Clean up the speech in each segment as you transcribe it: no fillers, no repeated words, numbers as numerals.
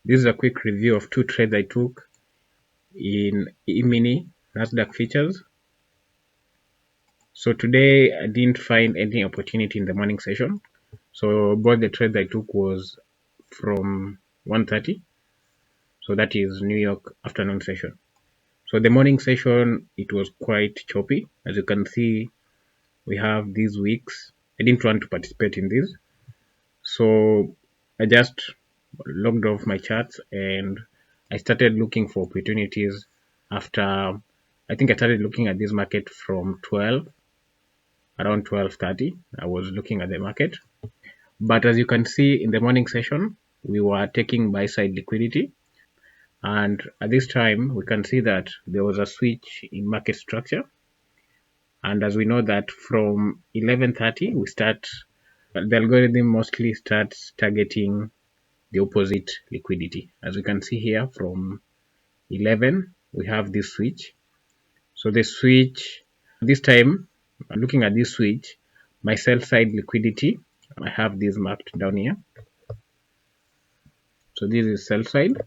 This is a quick review of 2 trades I took in Emini Nasdaq Futures. So today I didn't find any opportunity in the morning session. So both the trades I took was from 1:30. So that is New York afternoon session. So the morning session, it was quite choppy. As you can see, we have these weeks. I didn't want to participate in this. So I just logged off my charts and I started looking for opportunities after I think I started looking at this market from around 12:30. I was looking at the market. But as you can see in the morning session, we were taking buy side liquidity. And at this time, we can see that there was a switch in market structure. And as we know that from 11:30, the algorithm mostly starts targeting the opposite liquidity. As we can see here from 11, we have this switch. So the switch, this time, looking at this switch, my sell side liquidity, I have this marked down here. So this is sell side.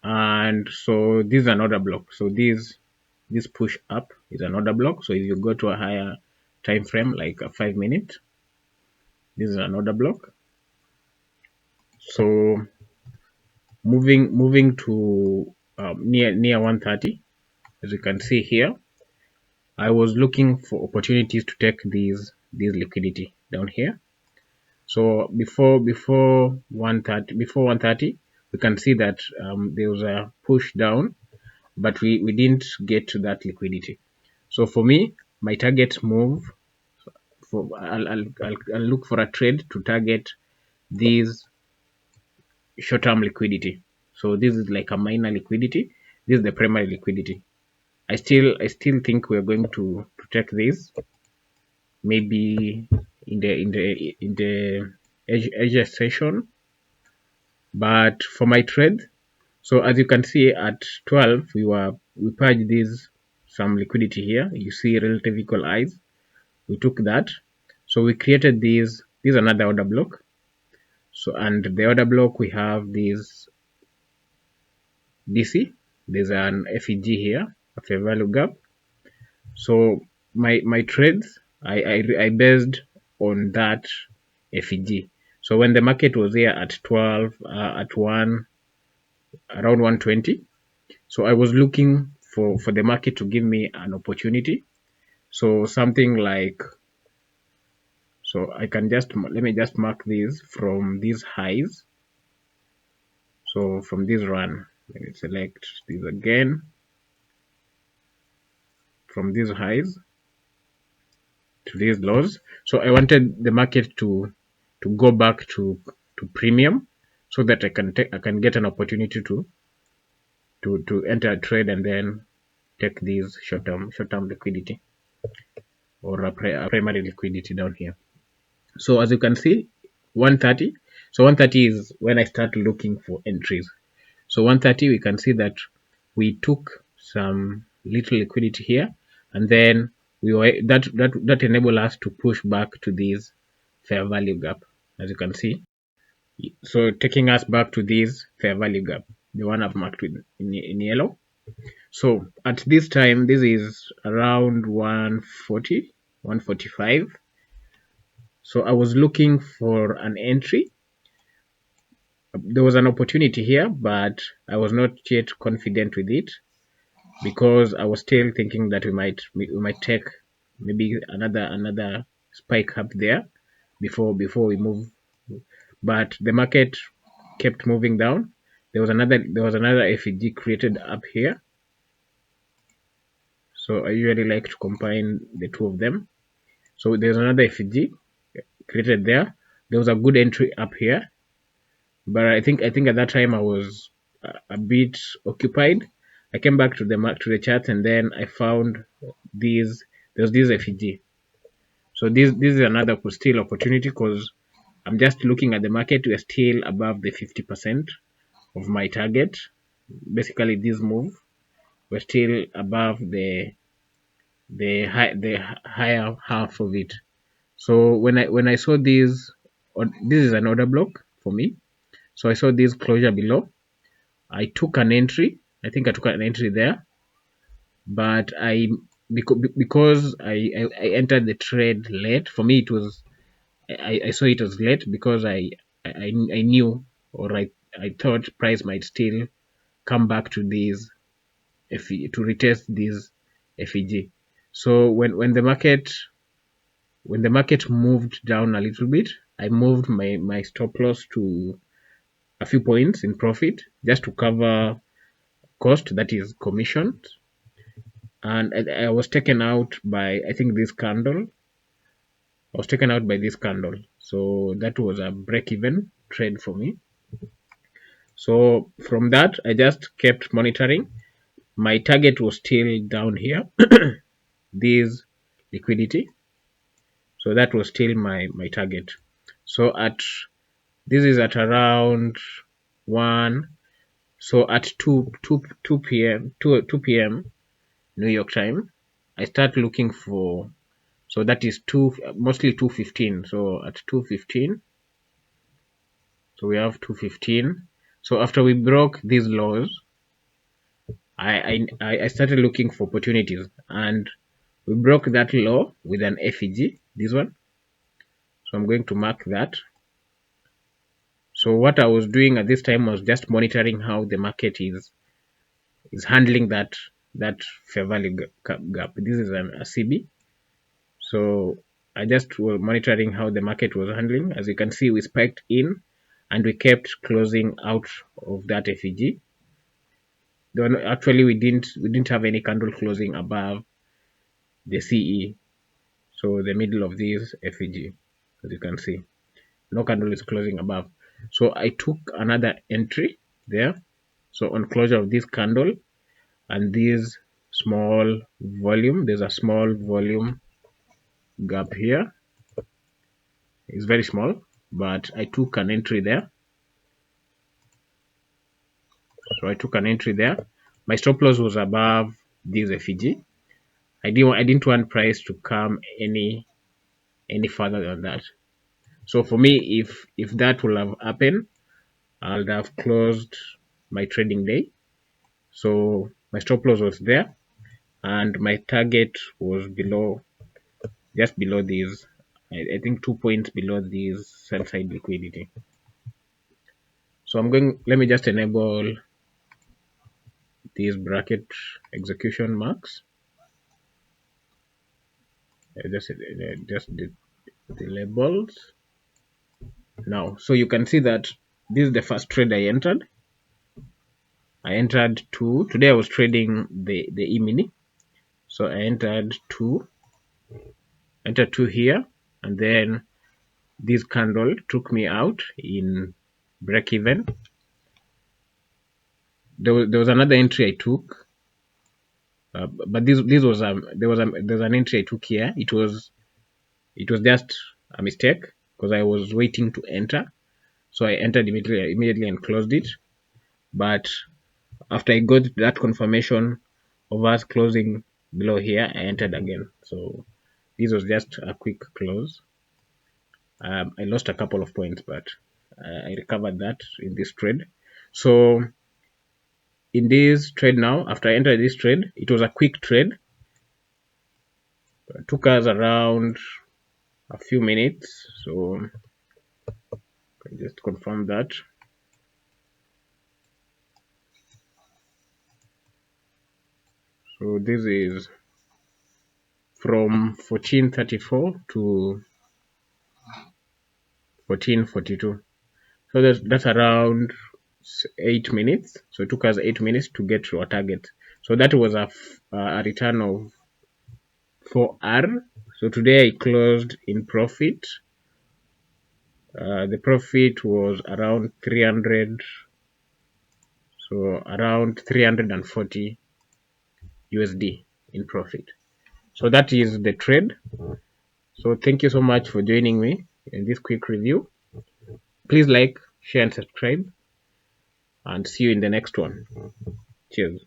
And so this is another block. So this push up is another block. So if you go to a higher time frame, like a 5-minute, this is another block. So moving to near 1:30, as you can see here, I was looking for opportunities to take these liquidity down here. So before 1:30, we can see that there was a push down, but we didn't get to that liquidity. So for me, my target move, I'll look for a trade to target these short-term liquidity. So this is like a minor liquidity. This is the primary liquidity. I still think we're going to take this maybe in the Asia session. But for my trade, so as you can see at 12, we purged some liquidity here. You see relative equal highs. We took that. So we created this is another order block. So and the order block we have this DC. There's an FEG here, a fair value gap. So my trades I based on that FEG. So when the market was here at 12, at 1, around 120, so I was looking for the market to give me an opportunity. So something like, so I can let me just mark these from these highs. So from this run, let me select these again. From these highs to these lows. So I wanted the market to go back to premium, so that I can get an opportunity to enter a trade and then take these short-term liquidity, or a primary liquidity down here. So as you can see, 130. So 130 is when I start looking for entries. So 130, we can see that we took some little liquidity here, and then that enabled us to push back to this fair value gap, as you can see. So taking us back to this fair value gap, the one I've marked in yellow. So at this time, this is around 140, 145. So I was looking for an entry. There was an opportunity here, but I was not yet confident with it, because I was still thinking that we might take maybe another spike up there before we move. But the market kept moving down. There was another FEG created up here. So I usually like to combine the two of them. So there's another FEG created there. There was a good entry up here, but I think at that time I was a bit occupied. I came back to the chart, and then I found there's this FEG. So this is another still opportunity, because I'm just looking at the market. We're still above the 50% of my target. Basically, this move, we're still above the higher half of it. So when I saw this is an order block for me. So I saw this closure below. I took an entry. I think I took an entry there, but because I entered the trade late. For me, it was I saw it was late because I knew, or I thought price might still come back to these to retest this FEG. So when the market moved down a little bit, I moved my stop loss to a few points in profit just to cover cost, that is commission. And I was taken out by, I think, this candle. I was taken out by this candle. So that was a break even trade for me. So from that, I just kept monitoring. My target was still down here, this liquidity. So that was still my target. So this is at around 1. So at 2 p.m. 2 p.m. New York time, I start looking for, so that is mostly 2:15. So at 2:15, so we have 2:15. So after we broke these lows, I started looking for opportunities, and we broke that low with an FEG, this one. So I'm going to mark that. So what I was doing at this time was just monitoring how the market is handling that fair value gap. This is a CB. So I just was monitoring how the market was handling. As you can see, we spiked in and we kept closing out of that FEG. Actually, we didn't have any candle closing above the CE, so the middle of this FEG, as you can see, no candle is closing above. So I took another entry there. So on closure of this candle and this small volume, there's a small volume gap here. It's very small, but I took an entry there. So I took an entry there. My stop loss was above this FEG. I didn't want price to come any further than that. So for me, if that will have happened, I'll have closed my trading day. So my stop loss was there, and my target was below, just below these. I think 2 points below this sell side liquidity. So let me just enable these bracket execution marks. Just the labels now. So you can see that this is the first trade I entered. I entered 2. Today I was trading the E-mini. So I entered 2 here, and then this candle took me out in break even. There was another entry I took, but this was there's an entry I took here. It was just a mistake because I was waiting to enter, so I entered immediately and closed it. But after I got that confirmation of us closing below here, I entered again. So this was just a quick close. I lost a couple of points, but I recovered that in this trade. So in this trade now, after I entered this trade, it was a quick trade. It took us around a few minutes. So I just confirm that. So this is from 1434 to 1442. So that's around 8 minutes. So it took us 8 minutes to get to our target. So that was a return of 4R. So today I closed in profit. The profit was around 300, so around 340 USD in profit. So that is the trade. So thank you so much for joining me in this quick review. Please like, share, and subscribe, and see you in the next one. Cheers.